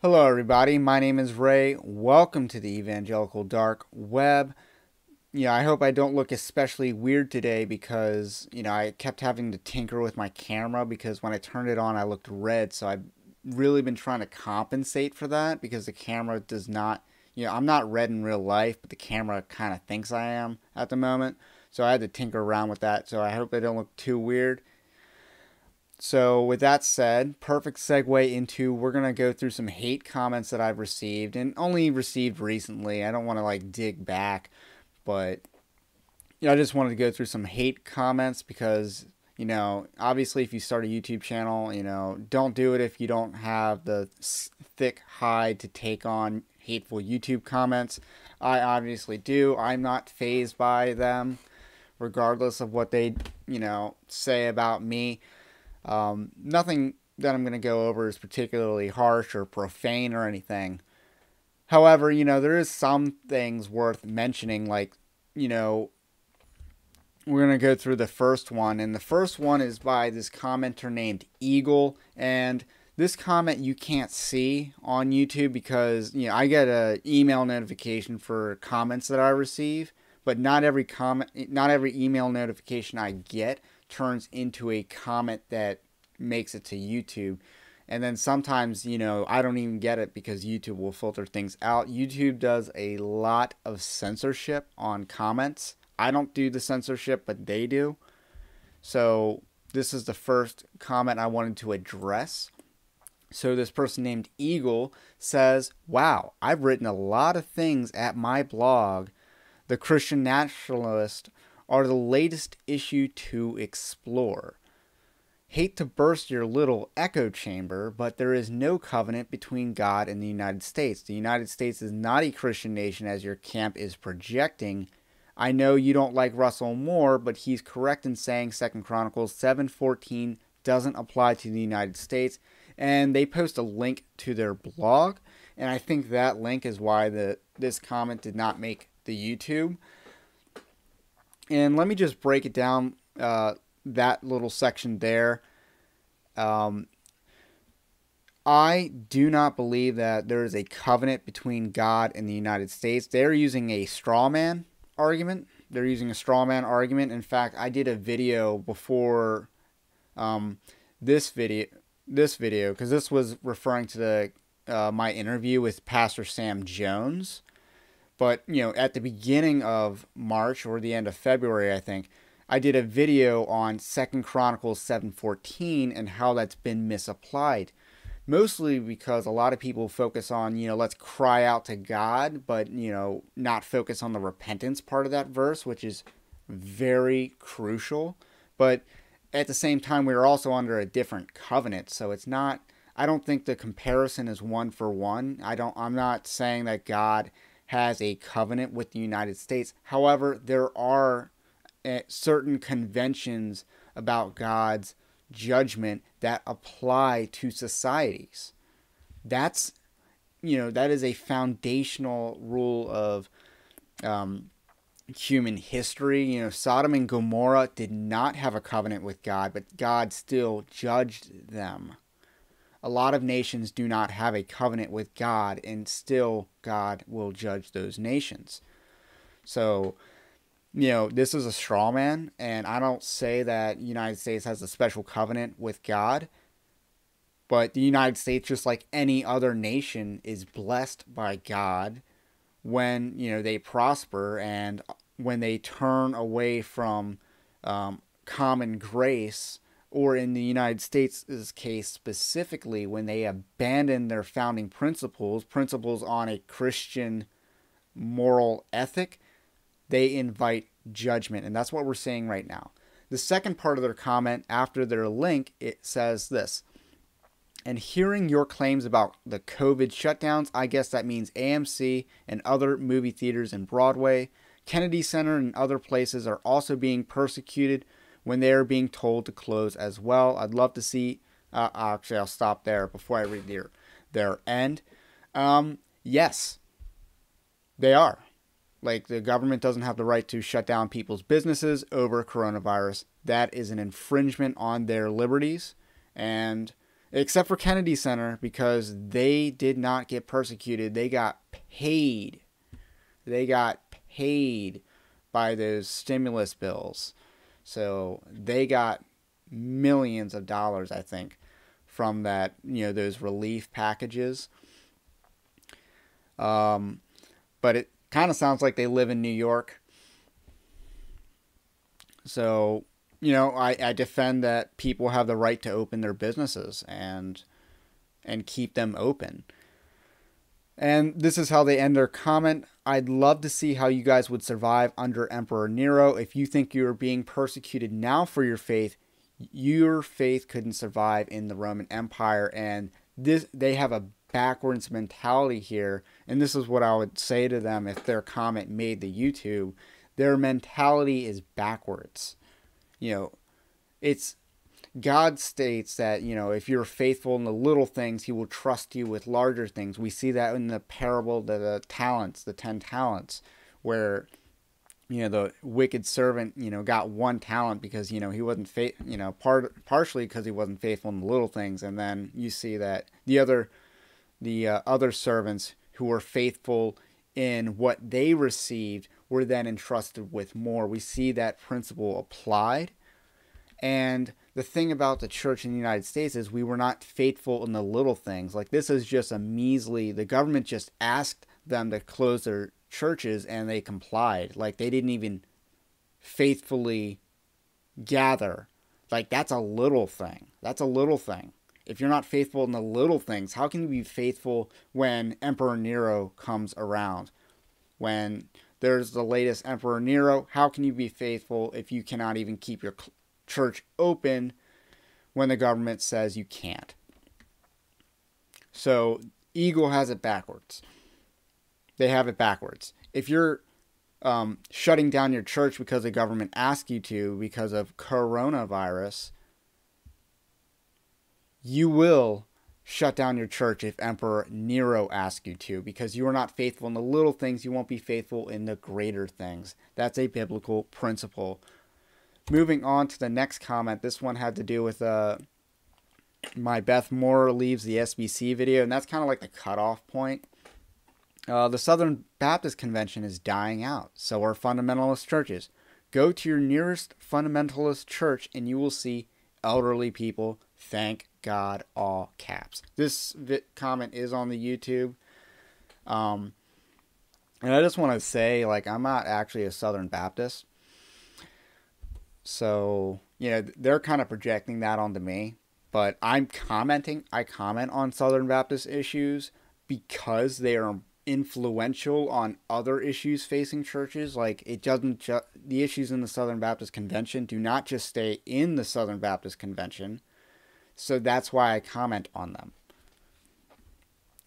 Hello, everybody. My name is Ray. Welcome to the Evangelical Dark Web. I hope I don't look especially weird today because, I kept having to tinker with my camera because when I turned it on, I looked red. So I've really been trying to compensate for that because the camera does not, I'm not red in real life, but the camera kind of thinks I am at the moment. So I had to tinker around with that. So I hope I don't look too weird. So, with that said, perfect segue into we're going to go through some hate comments that I've received and only received recently. I don't want to dig back, but I just wanted to go through some hate comments because, obviously if you start a YouTube channel, don't do it if you don't have the thick hide to take on hateful YouTube comments. I obviously do. I'm not fazed by them, regardless of what they, say about me. Nothing that I'm going to go over is particularly harsh or profane or anything. However, there is some things worth mentioning, we're going to go through the first one. And the first one is by this commenter named Eagle. And this comment you can't see on YouTube because, I get an email notification for comments that I receive. But not every email notification I get turns into a comment that makes it to YouTube. And then sometimes, I don't even get it because YouTube will filter things out. YouTube does a lot of censorship on comments. I don't do the censorship, but they do. So this is the first comment I wanted to address. So this person named Eagle says, "Wow, I've written a lot of things at my blog. The Christian nationalists are the latest issue to explore. Hate to burst your little echo chamber, but there is no covenant between God and the United States. The United States is not a Christian nation as your camp is projecting. I know you don't like Russell Moore, but he's correct in saying 2 Chronicles 7:14 doesn't apply to the United States." And they post a link to their blog, and I think that link is why this comment did not make the YouTube. And let me just break it down, that little section there. I do not believe that there is a covenant between God and the United States. They're using a straw man argument. In fact, I did a video before this video because this was referring to my interview with Pastor Sam Jones. But, at the beginning of March or the end of February, I think, I did a video on 2 Chronicles 7:14 and how that's been misapplied. Mostly because a lot of people focus on, let's cry out to God, but, not focus on the repentance part of that verse, which is very crucial. But at the same time, we are also under a different covenant. So it's not, I don't think the comparison is one for one. I'm not saying that God has a covenant with the United States. However, there are certain conventions about God's judgment that apply to societies. That is a foundational rule of human history. Sodom and Gomorrah did not have a covenant with God, but God still judged them. A lot of nations do not have a covenant with God, and still God will judge those nations. So, this is a straw man, and I don't say that the United States has a special covenant with God, but the United States, just like any other nation, is blessed by God when, they prosper and when they turn away from common grace, or in the United States' case specifically, when they abandon their founding principles on a Christian moral ethic, they invite judgment. And that's what we're seeing right now. The second part of their comment after their link, it says this: "And hearing your claims about the COVID shutdowns, I guess that means AMC and other movie theaters and Broadway, Kennedy Center and other places are also being persecuted when they are being told to close as well. I'd love to see..." Actually, I'll stop there before I read their end. Yes, they are. The government doesn't have the right to shut down people's businesses over coronavirus. That is an infringement on their liberties. And except for Kennedy Center, because they did not get persecuted. They got paid. They got paid by those stimulus bills. So they got millions of dollars, I think, from that, those relief packages. But it kind of sounds like they live in New York. So, I defend that people have the right to open their businesses and keep them open. And this is how they end their comment. I'd love to see how you guys would survive under Emperor Nero. If you think you are being persecuted now for your faith couldn't survive in the Roman Empire. And they have a backwards mentality here. And this is what I would say to them if their comment made the YouTube. Their mentality is backwards. It's God states that, if you're faithful in the little things, he will trust you with larger things. We see that in the parable, the 10 talents, where, the wicked servant, got 1 talent because, he wasn't, partially because he wasn't faithful in the little things. And then you see that the other servants who were faithful in what they received were then entrusted with more. We see that principle applied. And the thing about the church in the United States is we were not faithful in the little things. Like, this is just a measly, the government just asked them to close their churches and they complied. Like, they didn't even faithfully gather. Like, that's a little thing. That's a little thing. If you're not faithful in the little things, how can you be faithful when Emperor Nero comes around? When there's the latest Emperor Nero, how can you be faithful if you cannot even keep your church open when the government says you can't? So Eagle has it backwards. They have it backwards. If you're shutting down your church because the government asked you to because of coronavirus, you will shut down your church if Emperor Nero asks you to, because you are not faithful in the little things. You won't be faithful in the greater things. That's a biblical principle. Moving on to the next comment. This one had to do with my Beth Moore leaves the SBC video, and that's kind of like the cutoff point. The Southern Baptist Convention is dying out. So are fundamentalist churches. Go to your nearest fundamentalist church and you will see elderly people. Thank God, all caps. This comment is on the YouTube. And I just want to say, I'm not actually a Southern Baptist. So, they're kind of projecting that onto me. But I comment on Southern Baptist issues because they are influential on other issues facing churches. The issues in the Southern Baptist Convention do not just stay in the Southern Baptist Convention. So that's why I comment on them.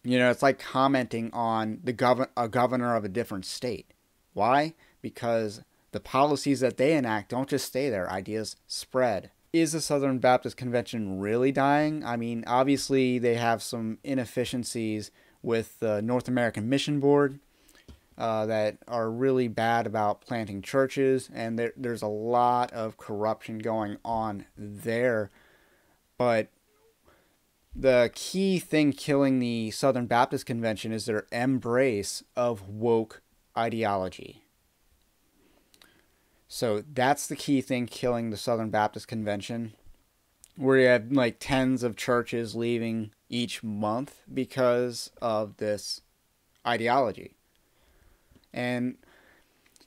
It's like commenting on a governor of a different state. Why? Because the policies that they enact don't just stay there. Ideas spread. Is the Southern Baptist Convention really dying? I mean, obviously they have some inefficiencies with the North American Mission Board that are really bad about planting churches. And there's a lot of corruption going on there. But the key thing killing the Southern Baptist Convention is their embrace of woke ideology. So that's the key thing killing the Southern Baptist Convention, where you have tens of churches leaving each month because of this ideology. And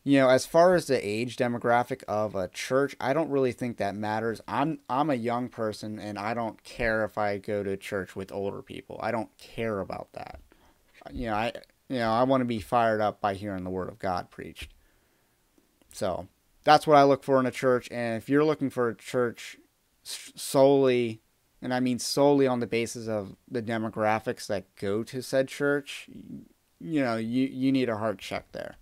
as far as the age demographic of a church, I don't really think that matters. I'm a young person, and I don't care if I go to church with older people. I don't care about that. I want to be fired up by hearing the Word of God preached. So that's what I look for in a church. And if you're looking for a church solely, and I mean solely on the basis of the demographics that go to said church, you need a heart check there.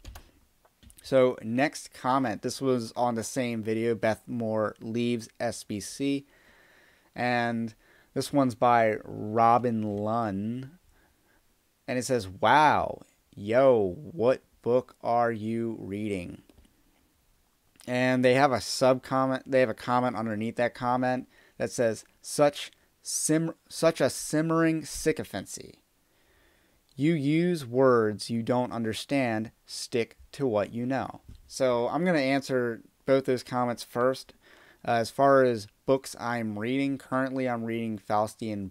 So next comment, this was on the same video, Beth Moore leaves SBC, and this one's by Robin Lunn, and it says, wow, yo, what book are you reading? And they have a comment underneath that comment that says, such such a simmering sycophancy. You use words you don't understand. Stick to what you know. So I'm going to answer both those comments first. As far as books I'm reading, currently I'm reading Faustian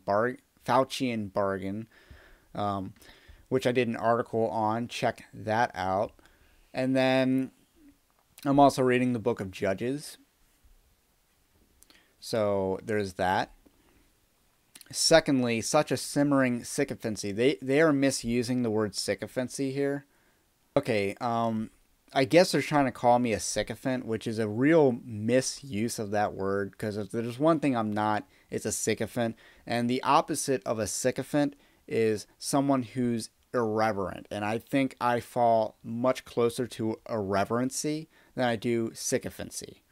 Bargain, which I did an article on. Check that out. And then I'm also reading the book of Judges. So there's that. Secondly, such a simmering sycophancy. They are misusing the word sycophancy here. Okay, I guess they're trying to call me a sycophant, which is a real misuse of that word, because if there's one thing I'm not, it's a sycophant. And the opposite of a sycophant is someone who's irreverent. And I think I fall much closer to irreverency than I do sycophancy.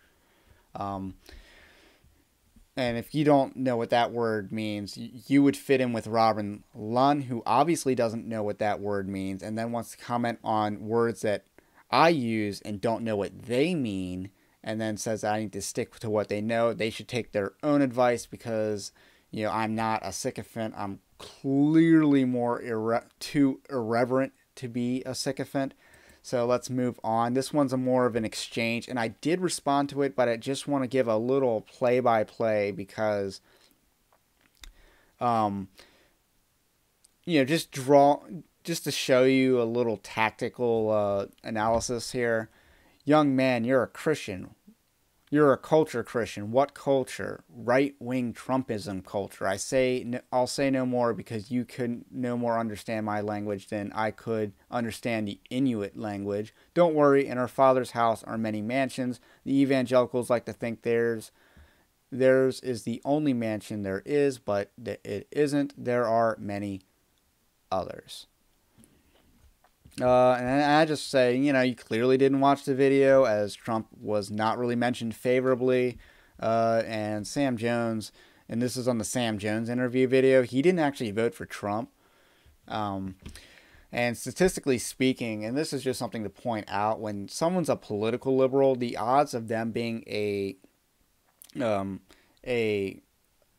And if you don't know what that word means, you would fit in with Robin Lunn, who obviously doesn't know what that word means, and then wants to comment on words that I use and don't know what they mean, and then says I need to stick to what they know. They should take their own advice, because, you know, I'm not a sycophant. I'm clearly more too irreverent to be a sycophant. So let's move on. This one's a more of an exchange, and I did respond to it, but I just want to give a little play-by-play because, you know, just to show you a little tactical analysis here. Young man, you're a Christian. You're a culture Christian. What culture? Right-wing Trumpism culture. I'll say no more, because you could no more understand my language than I could understand the Inuit language. Don't worry, in our Father's house are many mansions. The evangelicals like to think theirs is the only mansion there is, but it isn't. There are many others. And I just say, you know, you clearly didn't watch the video, as Trump was not really mentioned favorably. And Sam Jones, and this is on the Sam Jones interview video, he didn't actually vote for Trump. And statistically speaking, and this is just something to point out, when someone's a political liberal, the odds of them being a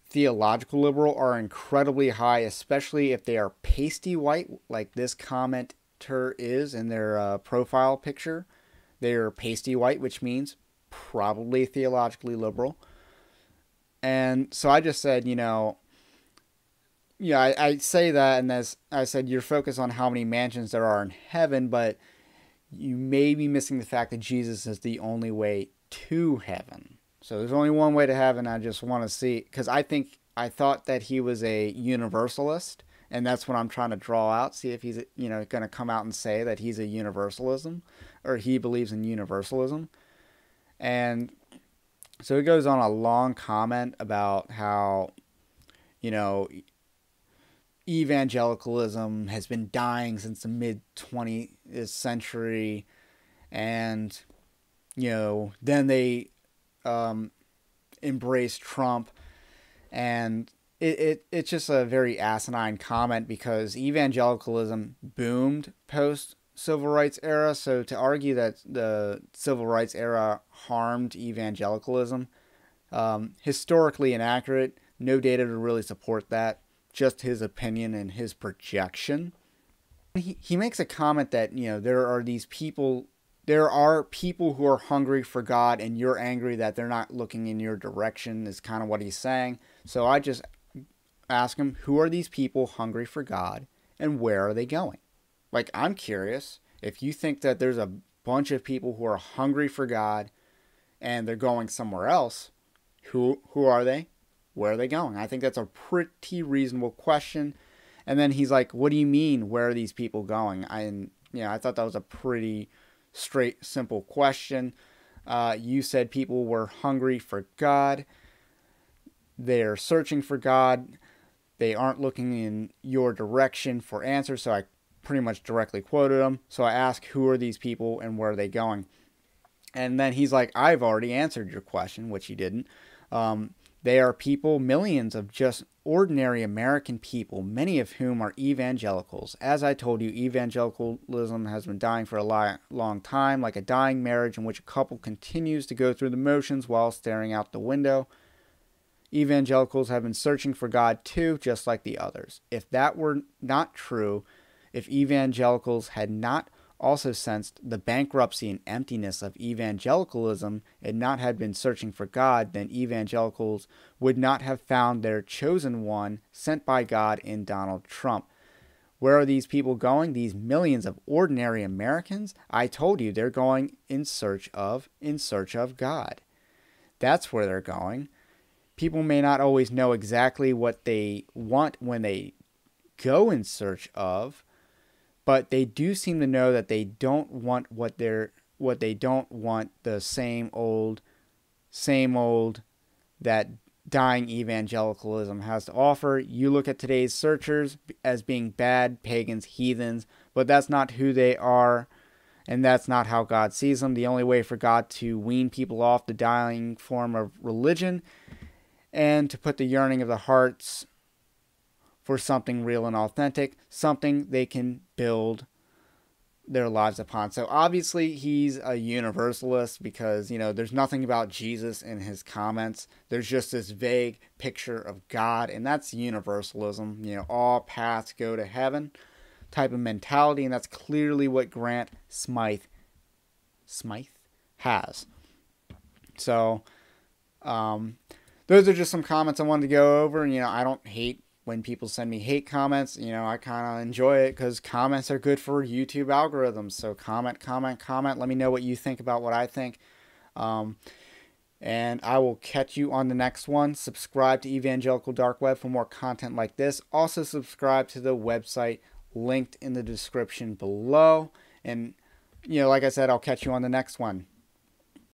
theological liberal are incredibly high, especially if they are pasty white, like this commenter is in their profile picture. They're pasty white, which means probably theologically liberal. And so I just said, I say that, and as I said, you're focused on how many mansions there are in heaven, but you may be missing the fact that Jesus is the only way to heaven. So there's only one way to heaven. I just want to see, because I thought that he was a universalist, and that's what I'm trying to draw out. See if he's, going to come out and say that he's a universalism, or he believes in universalism. And so it goes on a long comment about how, evangelicalism has been dying since the mid-20th century, and, then they embraced Trump, and it's just a very asinine comment, because evangelicalism boomed post-civil rights era. So to argue that the civil rights era harmed evangelicalism, historically inaccurate. No data to really support that. Just his opinion and his projection. He makes a comment that, there are people who are hungry for God, and you're angry that they're not looking in your direction, is kind of what he's saying. So I just ask him, who are these people hungry for God, and where are they going? Like, I'm curious, if you think that there's a bunch of people who are hungry for God and they're going somewhere else, who are they? Where are they going? I think that's a pretty reasonable question. And then he's like, what do you mean, where are these people going? I thought that was a pretty straight, simple question. You said people were hungry for God. They're searching for God. They aren't looking in your direction for answers. So I pretty much directly quoted him. So I asked, who are these people and where are they going? And then he's like, I've already answered your question, which he didn't. They are people, millions of just ordinary American people, many of whom are evangelicals. As I told you, evangelicalism has been dying for a long time, like a dying marriage in which a couple continues to go through the motions while staring out the window. evangelicals have been searching for God too, just like the others. If that were not true, if evangelicals had not also sensed the bankruptcy and emptiness of evangelicalism and not had been searching for God, then evangelicals would not have found their chosen one sent by God in Donald Trump. Where are these people going? These millions of ordinary Americans? I told you they're going in search of God. That's where they're going. People may not always know exactly what they want when they go in search of, but they do seem to know that they don't want what they don't want, the same old that dying evangelicalism has to offer. You look at today's searchers as being bad pagans, heathens, but that's not who they are, and that's not how God sees them. The only way for God to wean people off the dying form of religion and to put the yearning of the hearts for something real and authentic, something they can build their lives upon. So obviously he's a universalist because, there's nothing about Jesus in his comments. There's just this vague picture of God, and that's universalism. All paths go to heaven type of mentality, and that's clearly what Grant Smythe has. So those are just some comments I wanted to go over. And, I don't hate when people send me hate comments. I kind of enjoy it because comments are good for YouTube algorithms. So comment. Let me know what you think about what I think. And I will catch you on the next one. Subscribe to Evangelical Dark Web for more content like this. Also subscribe to the website linked in the description below. And, like I said, I'll catch you on the next one.